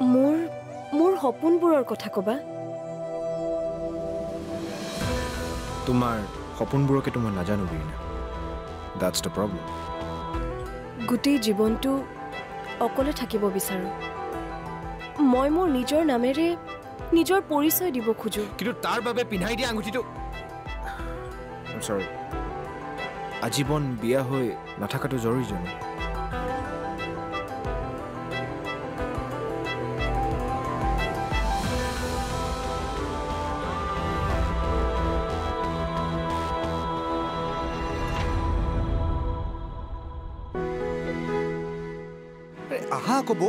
মোৰ সপোনবোৰৰ কথা ক'বা তোমাৰ সপোনবোৰকে মই নাজানো বিৰিনা দ্যাটছ দ্য প্ৰব্লেম গোটেই জীৱনটো অকলে থাকিব বিচাৰো মই মোৰ নিজৰ নামেৰে নিজৰ পৰিচয় দিব খোজো কিন্তু তাৰ বাবে পিন্ধাই দিয়া আঙুঠিটো সৰি আজীৱন বিয়া হৈ নাথাকাটো জৰুৰী জানো আহা কব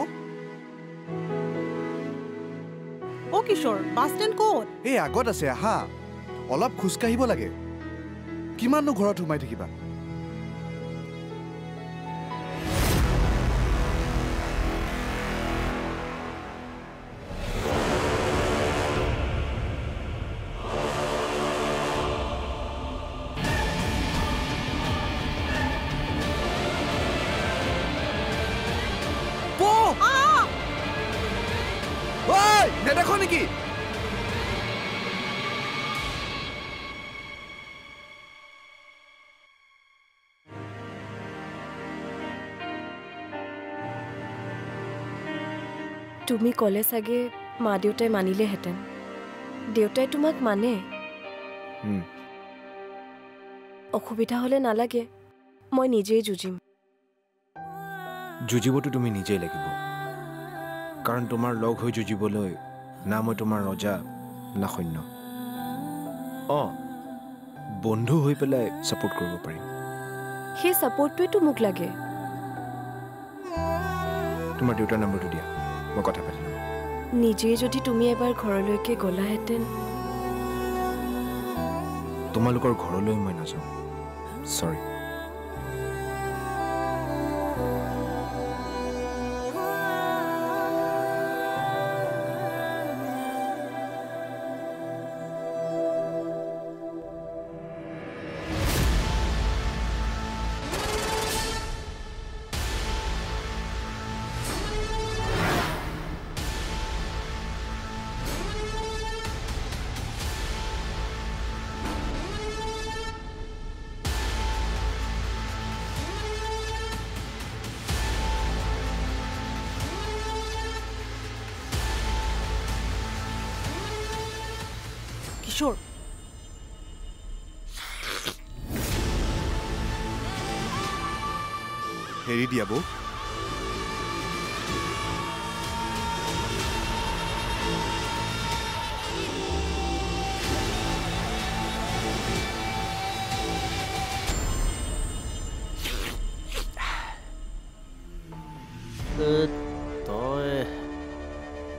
অ কিশোৰ বাছ ষ্টেণ্ড ক'ত এই আগত আছে আহা অলপ খোজকাঢ়িব লাগে কিমাননো ঘৰত সোমাই থাকিবা নেদেখ নেকি তুমি ক'লে চাগে মা দেউতাই মানিলেহেঁতেন দেউতাই তোমাক মানে অসুবিধা হ'লে নালাগে মই নিজেই যুঁজিম যুঁজিবতো তুমি নিজেই লাগিব কাৰণ তোমাৰ লগ হৈ যুঁজিবলৈ না মই তোমাৰ ৰজা না সৈন্য বন্ধু হৈ পেলাই ছাপোৰ্ট কৰিব পাৰিম সেই ছাপোৰ্টটোৱেতো মোক লাগে তোমাৰ দেউতাৰ নম্বৰটো দিয়া মই কথা পাতি ল'ম নিজেই যদি তুমি এবাৰ ঘৰলৈকে গ'লাহেঁতেন তোমালোকৰ ঘৰলৈ মই নাযাওঁ চৰি কিশোৰ হেৰি দিয়া বৌ তই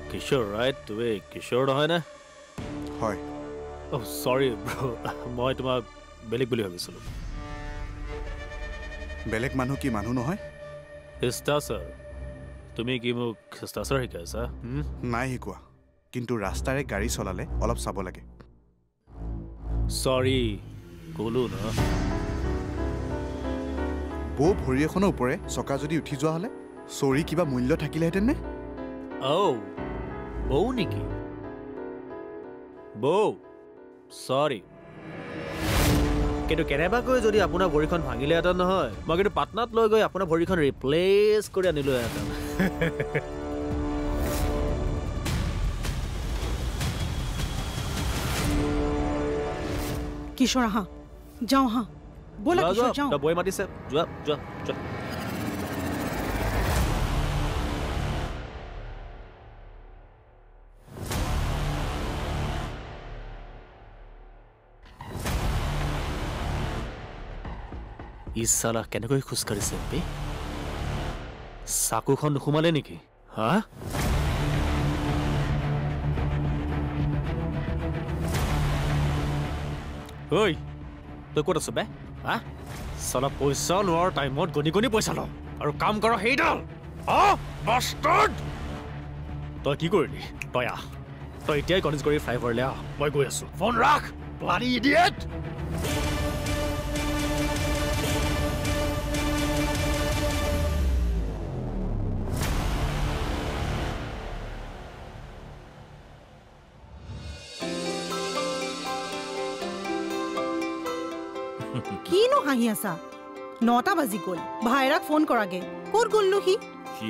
কিশোৰ ৰাইট তুমি কিশোৰ নহয় নে হয় চৰি মই তোমাক বেলেগ বুলি ভাবিছিলোঁ বেলেগ মানুহ কি মানুহ নহয় শিষ্টাচাৰ তুমি কি মোক শিষ্টাচাৰ শিকাইছা নাই শিকোৱা কিন্তু ৰাস্তাৰে গাড়ী চলালে অলপ চাব লাগে চৰি ক'লো ন বৌ ভৰি এখনৰ ওপৰে চকা যদি উঠি যোৱা হ'লে চৰি কিবা মূল্য থাকিলেহেঁতেন নে বৌ নেকি বৌ চৰি কিন্তু কেনেবাকৈ যদি আপোনাৰ ভৰিখন ভাঙিলেহেঁতেন নহয় মই কিন্তু পাটনাত লৈ গৈ আপোনাৰ ভৰিখন ৰিপ্লেচ কৰি আনিলোহেঁতেন কিশোৰ আহা যাওঁ আহা ব'লা কিশোৰ যাওঁ বৈ মাতিছে যোৱা যোৱা যোৱা ইছালা কেনেকৈ খোজকাঢ়িছে বে চাকুখন নুসুমালে নেকি হা ঐ তই ক'ত আছ বে হা চালা পইচা লোৱাৰ টাইমত গণি গণি পইচা ল আৰু কাম কৰ সেইডাল বাষ্টাৰ্ড তই কি কৰিলি তই এতিয়াই গণেশগুৰি ফ্লাইঅভাৰলৈ আহ মই গৈ আছো ফোন ৰাখ ব্লাডি ইডিয়েট কিনো হাঁহি আছা 9টা বাজি গ'ল ভাইৰাক ফোন কৰাগে ক'ত গ'লনো সি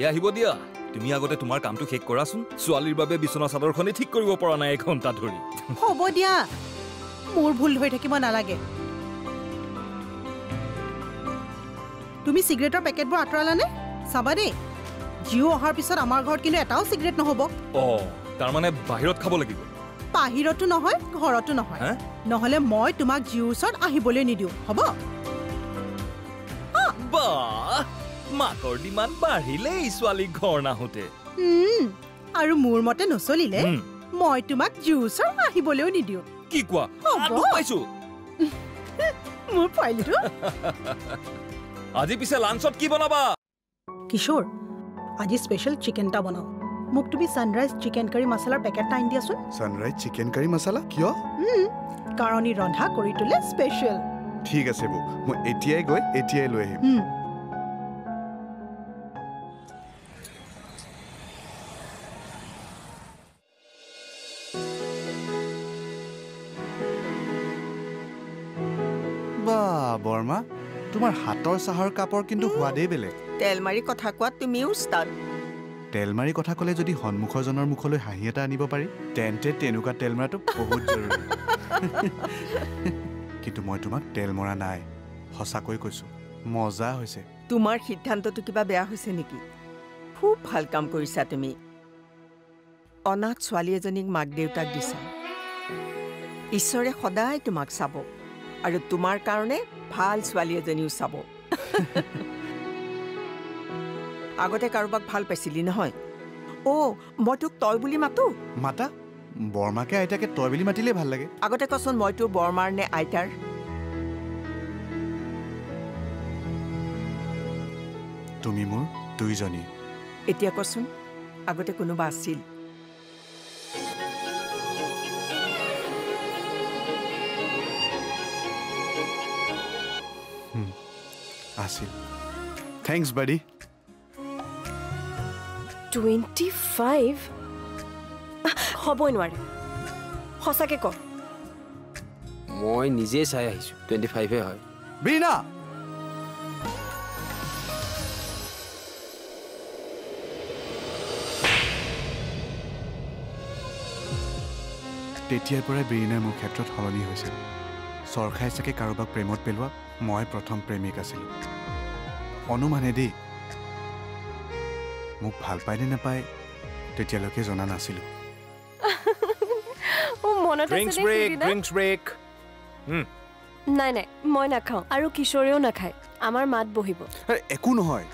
আহিব দিয়া তুমি আগতে তোমাৰ কামটো শেষ কৰাচোন ছোৱালীৰ বাবে বিছনা চাদৰখনে ঠিক কৰিব পৰা নাই 1 ঘণ্টা ধৰি হ'ব দিয়া মোৰ ভুল হৈ থাকিব নালাগে তুমি সিগাৰেটৰ পেকেটবোৰ আঁতৰালানে চাবা দেই জিও অহাৰ পিছত আমাৰ ঘৰত কিন্তু এটাও সিগাৰেট নহ'ব তাৰ মানে বাহিৰত খাব লাগিব বাহিৰতো নহয় ঘৰতো নহয় নহ'লে মই তোমাক জিওৰ ওচৰত আহিবলৈ নিদিওঁ হ'ব বাহ মাকৰ ডিমাণ্ড বাঢ়িলেই ছোৱালী ঘৰ নাহোঁতে আৰু মোৰ মতে নচলিলে মই তোমাক জিওৰ ওচৰত আহিবলৈও নিদিওঁ কি কোৱা পাইছো মোৰ ফাইলটো আজি পিছে লাঞ্চত কি বনাবা কিশোৰ আজি স্পেশাল চিকেন টা বনাও মোক তুমি সানৰাইজ চিকেন কাৰী মছলাৰ পেকেট টাইম দিয়াচোন সানৰাইজ চিকেন কাৰী মছলা কিয় কাৰণ ই ৰন্ধা কৰি তোলে স্পেশাল ঠিক আছে বৌ মই এতিয়াই গৈ এতিয়াই লৈ আহিম বা বৰ্মা তোমাৰ হাতৰ চাহৰ কাপৰ কিন্তু সোৱাদেই বেলেগ তেল মাৰি কথা কোৱা তুমিও উস্তাদ তেল মাৰি কথা ক'লে যদি সন্মুখজনৰ মুখলৈ হাঁহি এটা আনিব পাৰি তেন্তে তেনেকুৱা তেল মৰাটো বহুত জৰুৰী কিন্তু মই তোমাক তেল মৰা নাই সঁচাকৈ কৈছো মজা হৈছে তোমাৰ সিদ্ধান্তটো কিবা বেয়া হৈছে নেকি খুব ভাল কাম কৰিছা তুমি অনাথ ছোৱালী এজনীক মাক দেউতাক দিছা ঈশ্বৰে সদায় তোমাক চাব আৰু তোমাৰ কাৰণে ভাল ছোৱালী এজনীও চাব আগতে কাৰোবাক ভাল পাইছিলি নহয় মই তোক তই বুলি মাতো মাতা বৰ্মাকে আইতাকে তই বুলি মাতিলে ভাল লাগে আগতে কচোন মই তোৰ বৰমাৰ নে আইতাৰ তুমি মোৰ দুইজনী এতিয়া কচোন আগতে কোনোবা আছিল আছিল থ্যাঙ্কস বাডি 25 হ'বই নোৱাৰে সঁচাকে ক মই নিজে চাই আহিছো 25 হয় বীণা তেতিয়াৰ পৰাই বীণাৰ মোৰ ক্ষেত্ৰত সলনি হৈছিল চৰখাই চাগে কাৰোবাক প্ৰেমত পেলোৱা মই প্ৰথম প্ৰেমিক আছিলোঁ অনুমানে দেই মোক ভাল পায় নে নাপায় তেতিয়ালৈকে জনা নাছিলোঁ নাই নাই মই নাখাওঁ আৰু কিশোৰেও নাখায় আমাৰ মাত বহিব একো নহয়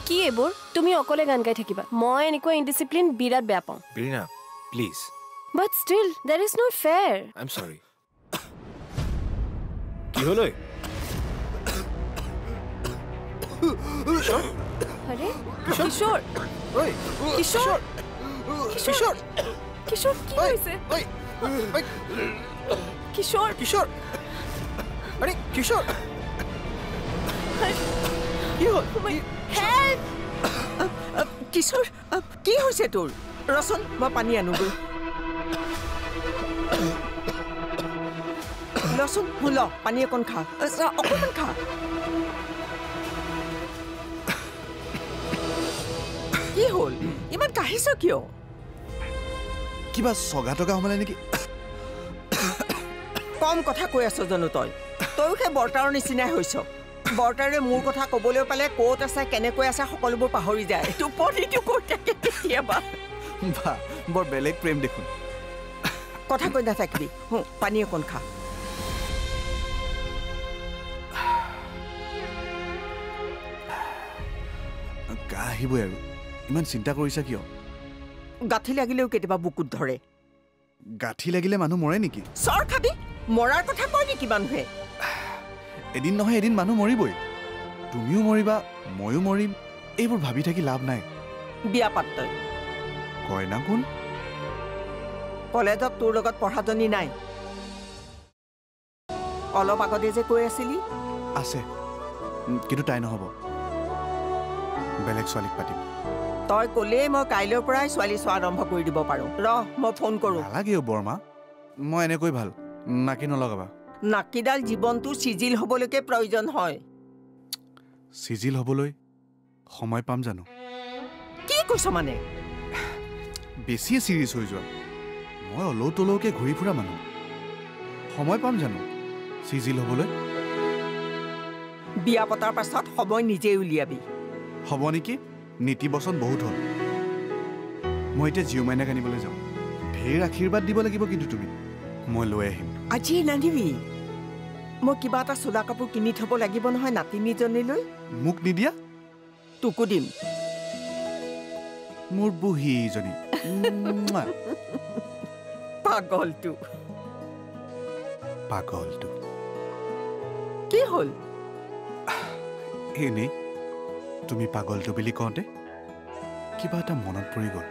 কি এইবোৰ তুমি অকলে গান গাই থাকিবা মই এনেকুৱা ইনডিসিপ্লিন বিৰাট বেয়া পাওঁ বিৰিনা please but still that is not fair I am sorry কি হল আৰে কিশোৰ কিশোৰ কিশোৰ কিশোৰ কি হৈছে কিশোৰ কিশোৰ আৰে কিশোৰ কি হল হেল্প কিশোৰ কি হৈছে তোৰ ৰচন মই পানী আনোগৈ লচোন হুল পানী অকণ খা অকণমান খা কি হ'ল ইমান কাহিছ কিয় কিবা সগা টকা হমলে নেকি কম কথা কৈ আছ জানো তইও সেই বৰ্তাৰৰ নিচিনাই হৈছ বৰ্তাৰে মোৰ কথা ক'বলৈ পালে ক'ত আছে কেনেকৈ আছে সকলোবোৰ পাহৰি যায় টোপনিটো কৈ থাকে কেতিয়াবা বা বৰ বেলেগ প্ৰেম দেখোন কথা কৈ নাথাকিবি পানী অকণ খা আহিবই আৰু ইমান চিন্তা কৰিছা কিয় গাঁঠি লাগিলেও কেতিয়াবা বুকুত ধৰে গাঁঠি লাগিলে মানুহ মৰে নেকি চৰ খাবি মৰাৰ কথা কয় নেকি মানুহে এদিন নহয় এদিন মানুহ মৰিবই তুমিও মৰিবা ময়ো মৰিম এইবোৰ ভাবি থাকি লাভ নাই বিয়া পাত তই কইনা কোন কলেজত তোৰ লগত পঢ়াজনী নাই অলপ আগতে যে কৈ আছিলি আছে কিন্তু তাই নহ'ব বেলেগ ছোৱালীক পাতিম তই ক'লেই মই কাইলৈৰ পৰাই ছোৱালী চোৱা আৰম্ভ কৰি দিব পাৰোঁ ৰহ মই ফোন কৰোঁ নালাগে বৰমা মই এনেকৈ ভাল নাকি নলগাবা নাকিডাল জীৱনটো চিজিল হ'বলৈকে প্ৰয়োজন হয় চিজিল হ'বলৈ সময় পাম জানো কি কৈছ মানে বেছিয়ে চিৰিয়াছ হৈ যোৱা মই অলৌ তলৌকে ঘূৰি ফুৰা মানুহ সময় পাম জানো চিজিল হ'বলৈ বিয়া পতাৰ পাছত সময় নিজেই উলিয়াবি হ'ব নেকি নীতি বচন বহুত হ'ল মই এতিয়া জিঅ' মাইনাক আনিবলৈ যাওঁ ঢেৰ আশীৰ্বাদ দিব লাগিব কিন্তু তুমি মই লৈ আহিম আজি নানিবি মই কিবা এটা চোলা কাপোৰ কিনি থ'ব লাগিব নহয় নাতিনীজনীলৈ মোক নিদিয়া তোকো দিম মোৰ বুঢ়ীজনী পাগলটো পাগলটো কি হ'ল এনেই তুমি পাগলটো বুলি কওঁতে কিবা এটা মনত পৰি গ'ল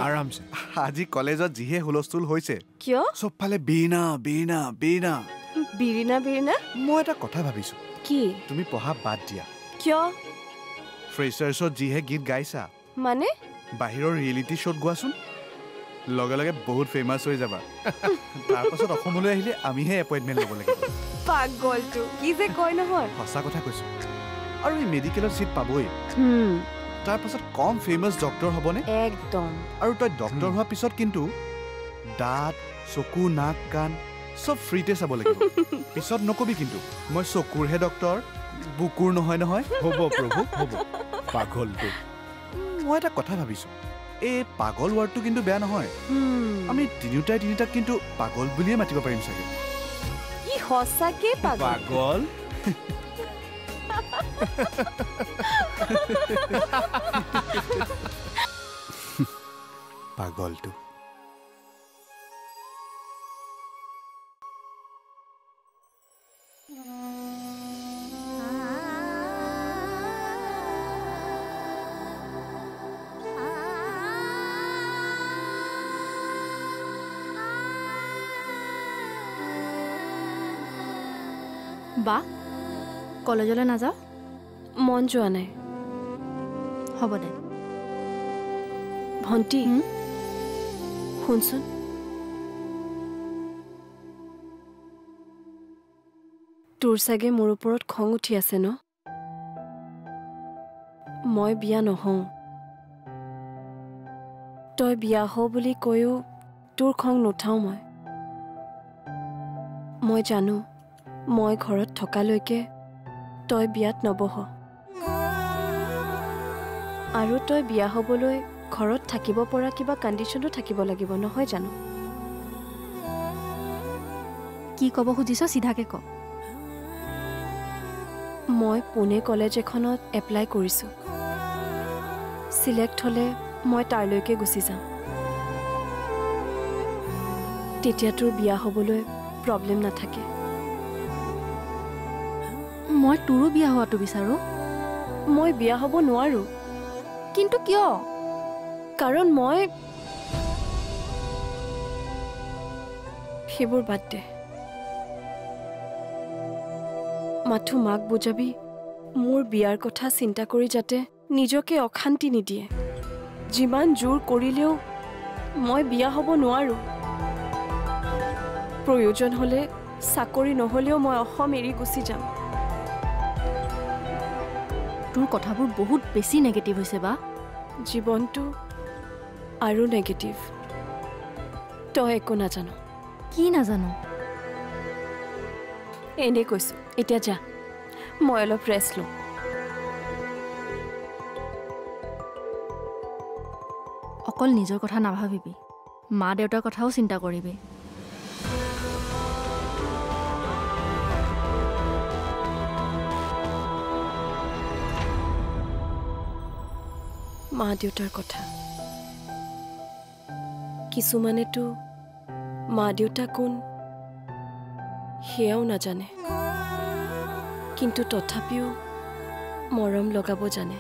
আৰামছে আজি কলেজত যিহে হুলস্থুল হৈছে কিয় চবফালে বীণা বীণা বীণা বিৰিনা বিৰিনা মই এটা কথা ভাবিছো কি তুমি পঢ়া বাদ দিয়া কিয় ফ্ৰেচাৰ্ছত যিহে গীত গাইছা মানে বাহিৰৰ ৰিয়েলিটি শ্ব'ত গোৱাচোন লগে লগে বহুত ফেমাছ হৈ যাবা তাৰপাছত অসমলৈ আহিলে আমিহে এপইণ্টমেণ্ট ল'ব লাগিব পাগলটো কি যে কয় নহয় সঁচা কথা কৈছো আৰু এই মেডিকেলৰ চিট পাবই তাৰপাছত কম ফেমাছ ডক্টৰ হ'বনে একদম আৰু তই ডক্টৰ হোৱাৰ পিছত কিন্তু দাঁত চকু নাক কাণ চব ফ্ৰীতে চাব লাগিব পিছত নকবি কিন্তু মই চকুৰহে ডক্টৰ বুকুৰ নহয় নহয় হ'ব প্ৰভু হ'ব পাগলটো মই এটা কথা ভাবিছো এই পাগল ৱাৰ্ডটো কিন্তু বেয়া নহয় আমি তিনিওটাই তিনিটাক কিন্তু পাগল বুলিয়ে মাতিব পাৰিম চাগে ই সঁচাকে পাগল পাগলটো বা কলেজলৈ নাযাওঁ মন যোৱা নাই হ'ব দে ভণ্টি শুনচোন তোৰ চাগে মোৰ ওপৰত খং উঠি আছে ন মই বিয়া নহওঁ তই বিয়া হ বুলি কৈও তোৰ খং নুঠাওঁ মই জানো মই ঘৰত থকালৈকে তই বিয়াত নবহ আৰু তই বিয়া হ'বলৈ ঘৰত থাকিব পৰা কিবা কণ্ডিশ্যনো থাকিব লাগিব নহয় জানো কি ক'ব খুজিছ চিধাকে ক মই পুনে কলেজ এখনত এপ্লাই কৰিছোঁ চিলেক্ট হ'লে মই তাৰলৈকে গুচি যাম তেতিয়া তোৰ বিয়া হ'বলৈ প্ৰব্লেম নাথাকে মই তোৰো বিয়া হোৱাটো বিচাৰোঁ মই বিয়া হ'ব নোৱাৰোঁ কিন্তু কিয় কাৰণ মই সেইবোৰ বাদ দে মাথো মাক বুজাবি মোৰ বিয়াৰ কথা চিন্তা কৰি যাতে নিজকে অশান্তি নিদিয়ে যিমান জোৰ কৰিলেও মই বিয়া হ'ব নোৱাৰোঁ প্ৰয়োজন হ'লে চাকৰি নহ'লেও মই অসম এৰি গুচি যাম তোৰ কথাবোৰ বহুত বেছি নেগেটিভ হৈছে বা জীৱনটো আৰু নেগেটিভ তই একো নাজানো কি নাজানো এনেই কৈছোঁ এতিয়া যা মই অলপ ৰেষ্ট লওঁ অকল নিজৰ কথা নাভাবিবি মা দেউতাৰ কথাও চিন্তা কৰিবি মা দেউতাৰ কথা কিছুমানেতো মা দেউতা কোন সেয়াও নাজানে, কিন্তু তথাপিও মৰম লগাব জানে।